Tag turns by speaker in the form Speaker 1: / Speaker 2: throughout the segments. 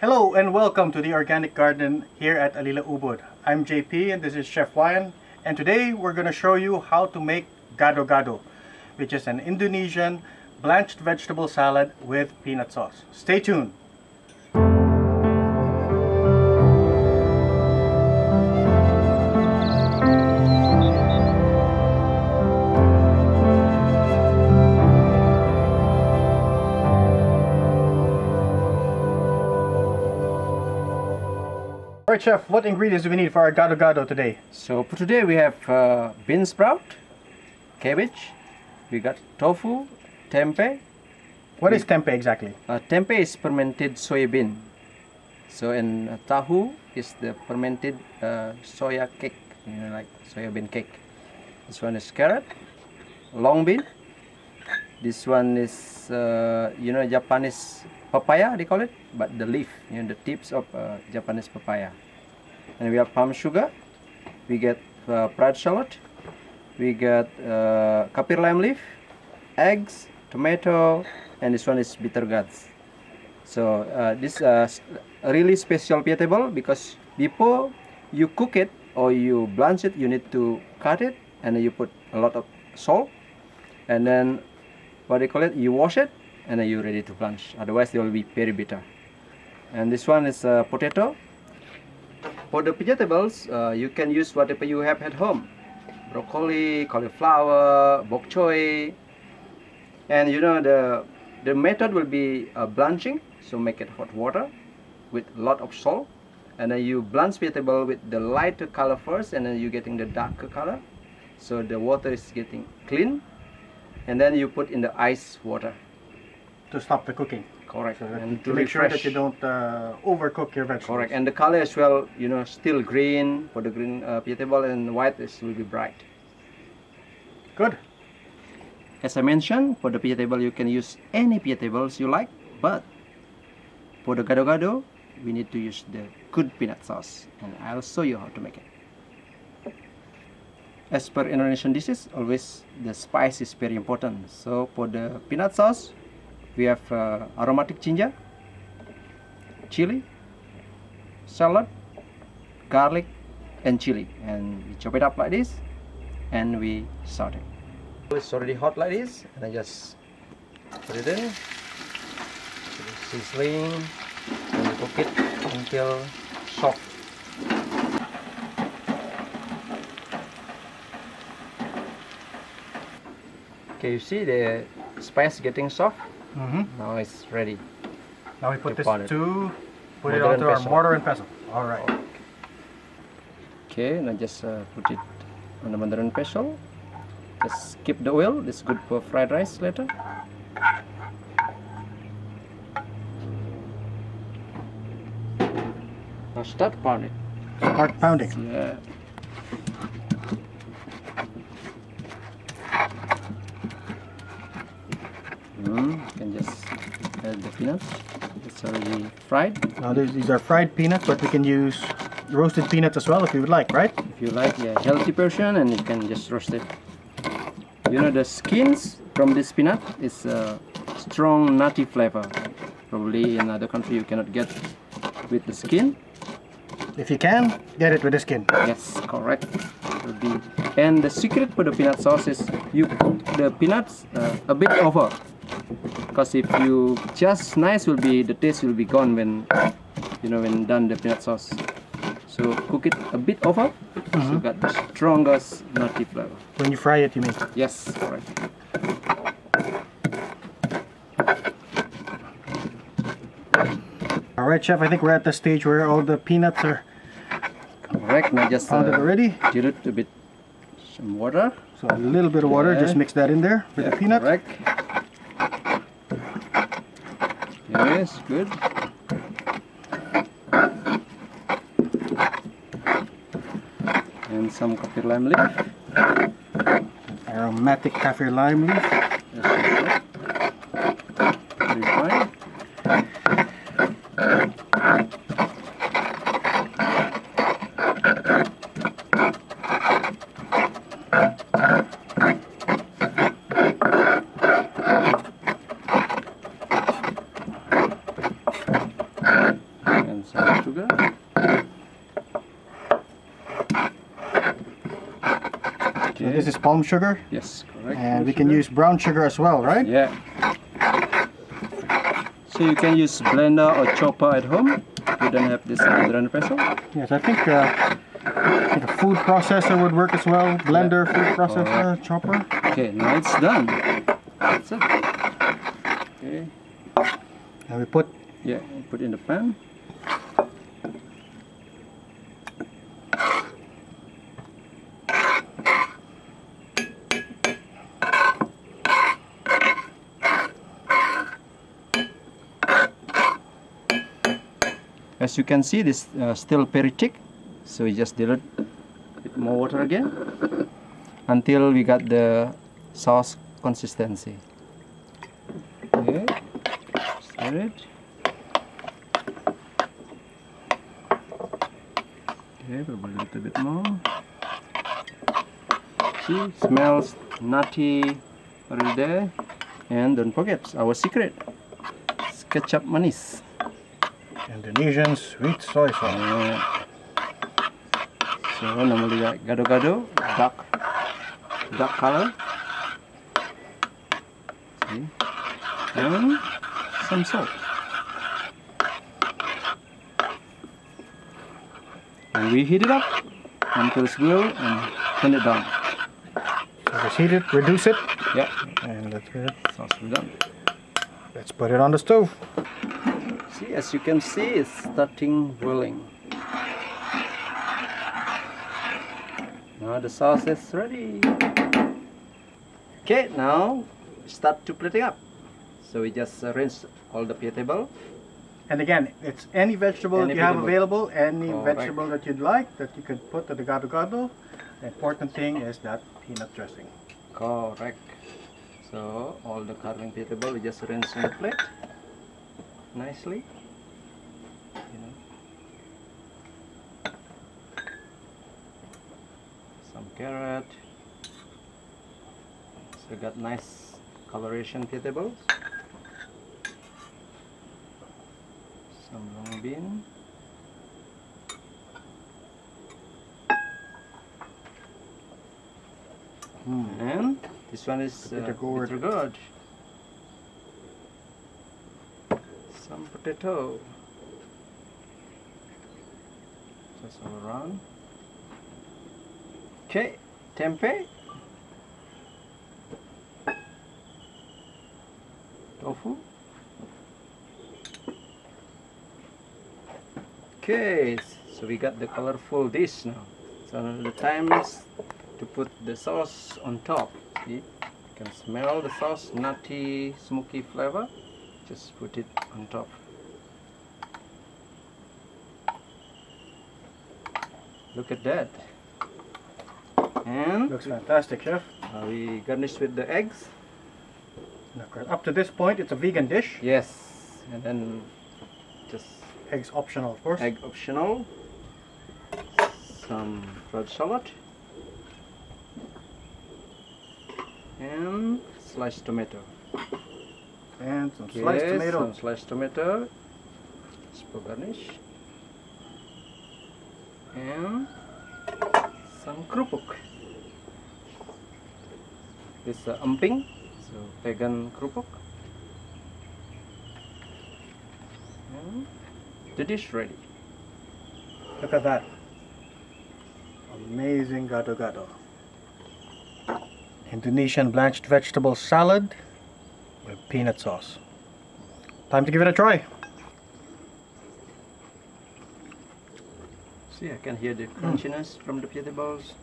Speaker 1: Hello and welcome to the Organic Garden here at Alila Ubud. I'm JP and this is Chef Wayan, and today we're going to show you how to make Gado-Gado, which is an Indonesian blanched vegetable salad with peanut sauce. Stay tuned! Alright Chef, what ingredients do we need for our Gado-Gado today?
Speaker 2: So for today we have bean sprout, cabbage, we got tofu, tempeh.
Speaker 1: What is tempeh exactly?
Speaker 2: Tempeh is fermented soybean. So and tahu is the fermented soya cake, like soya bean cake. This one is carrot, long bean. This one is Japanese papaya they call it, but the leaf, the tips of Japanese papaya. And we have palm sugar, we get fried shallot, we got kapir lime leaf, eggs, tomato, and this one is bitter gourds. So this is a really special vegetable because before you cook it or you blanch it, you need to cut it and then you put a lot of salt, and then what they call it, you wash it, and then you're ready to blanch. Otherwise, they will be very bitter. And this one is potato. For the vegetables, you can use whatever you have at home: broccoli, cauliflower, bok choy. And the method will be blanching. So make it hot water with a lot of salt, and then you blanch vegetable with the lighter color first, and then you're getting the darker color. So the water is getting clean, and then you put in the ice water.
Speaker 1: To stop the cooking.
Speaker 2: Correct.
Speaker 1: So
Speaker 2: and
Speaker 1: to make sure that you don't overcook your vegetables.
Speaker 2: Correct. And the color as well, still green for the green vegetable, and white will be bright.
Speaker 1: Good.
Speaker 2: As I mentioned, for the vegetable you can use any vegetables you like, but for the gado-gado we need to use the good peanut sauce, and I'll show you how to make it. As per Indonesian dishes, always the spice is very important. So for the peanut sauce, we have aromatic ginger, chili, shallot, garlic, and chili, and we chop it up like this, and we saute. It's already hot like this, and I just put it in, sizzling, and we cook it until soft. Okay, you see the spice getting soft. Now it's ready.
Speaker 1: Now we put this
Speaker 2: put
Speaker 1: it onto our mortar and pestle. All right.
Speaker 2: Okay, now just put it on the mortar and pestle. Just skip the oil. This is good for fried rice later. Now start pounding.
Speaker 1: Start pounding.
Speaker 2: Yeah. You can just add the peanuts. It's already fried.
Speaker 1: Now these are fried peanuts, but we can use roasted peanuts as well if you would like, right?
Speaker 2: If you like a healthy version, and you can just roast it. The skins from this peanut is a strong nutty flavor. Probably in other country you cannot get with the skin.
Speaker 1: If you can, get it with the skin.
Speaker 2: Yes, correct. And the secret for the peanut sauce is you cook the peanuts a bit over. Because if you just nice, the taste will be gone when when done the peanut sauce. So cook it a bit over, so you got the strongest nutty flavor.
Speaker 1: When you fry it, you mean?
Speaker 2: Yes, correct.
Speaker 1: All right, Chef. I think we're at the stage where all the peanuts are
Speaker 2: correct. Now just
Speaker 1: pounded already.
Speaker 2: Dilute a bit some water.
Speaker 1: So a little bit of water. Just mix that in there with the peanut.
Speaker 2: Correct. Yes, good. And some kaffir lime leaf.
Speaker 1: Aromatic kaffir lime leaf.
Speaker 2: Yes, very fine. and some sugar.
Speaker 1: So this is palm sugar?
Speaker 2: Yes, correct.
Speaker 1: And we can use brown sugar as well, right?
Speaker 2: Yeah. So you can use blender or chopper at home. You don't have this grand pecel.
Speaker 1: Yes, I think a food processor would work as well. Blender, food processor, chopper.
Speaker 2: Okay, now it's done. That's it. Okay.
Speaker 1: And we put
Speaker 2: in the pan. As you can see, this still very thick, so we just dilute a bit more water again until we got the sauce consistency. Okay, stir it. Okay, probably a little bit more. See, smells nutty already there. And don't forget our secret, ketchup manis.
Speaker 1: Indonesian sweet soy sauce.
Speaker 2: So normally like gado-gado, dark color. See? And some salt. And we heat it up until it's good and turn it down.
Speaker 1: So just heat it, reduce it.
Speaker 2: Yeah.
Speaker 1: And that's it.
Speaker 2: Sauce is done.
Speaker 1: Let's put it on the stove.
Speaker 2: See, as you can see, it's starting boiling. Now the sauce is ready. Okay, now start to plating up. So we just rinse all the vegetable.
Speaker 1: And again, it's any vegetable that you have available, any vegetable that you'd like that you could put to the gado-gado. The important thing is that peanut dressing.
Speaker 2: Correct. So all the carving vegetable we just rinse on the plate nicely. Some carrot. So got nice coloration vegetables. Some long bean. And this one is gourd. Some potato. Just all around. Okay, tempeh. Tofu. Okay, so we got the colorful dish now. So the time is to put the sauce on top. See? You can smell the sauce, nutty, smoky flavor. Just put it on top. Look at that. And
Speaker 1: looks fantastic, chef.
Speaker 2: We garnish with the eggs.
Speaker 1: Up to this point, it's a vegan dish.
Speaker 2: Yes, and then just
Speaker 1: eggs optional, of course.
Speaker 2: Egg optional. Some fruit salad. And sliced tomato.
Speaker 1: And some sliced tomato.
Speaker 2: Some sliced tomato. Just for garnish. And some kerupuk. This is emping, so vegan kerupuk. And the dish ready.
Speaker 1: Look at that. Amazing gado-gado. Indonesian blanched vegetable salad with peanut sauce. Time to give it a try.
Speaker 2: See, I can hear the crunchiness from the vegetables.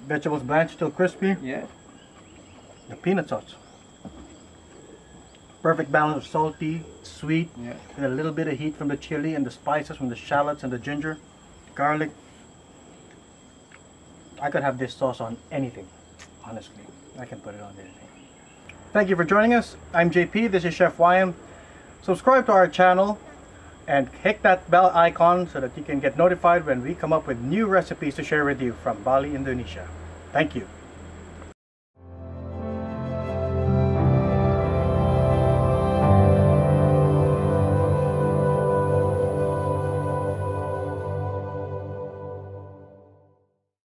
Speaker 1: Vegetables blanched, still crispy.
Speaker 2: Yeah.
Speaker 1: The peanut sauce. Perfect balance of salty, sweet, and a little bit of heat from the chili and the spices from the shallots and the ginger, garlic. I could have this sauce on anything, honestly. I can put it on anything. Thank you for joining us. I'm JP, this is Chef Wyan. Subscribe to our channel and hit that bell icon so that you can get notified when we come up with new recipes to share with you from Bali, Indonesia. Thank you.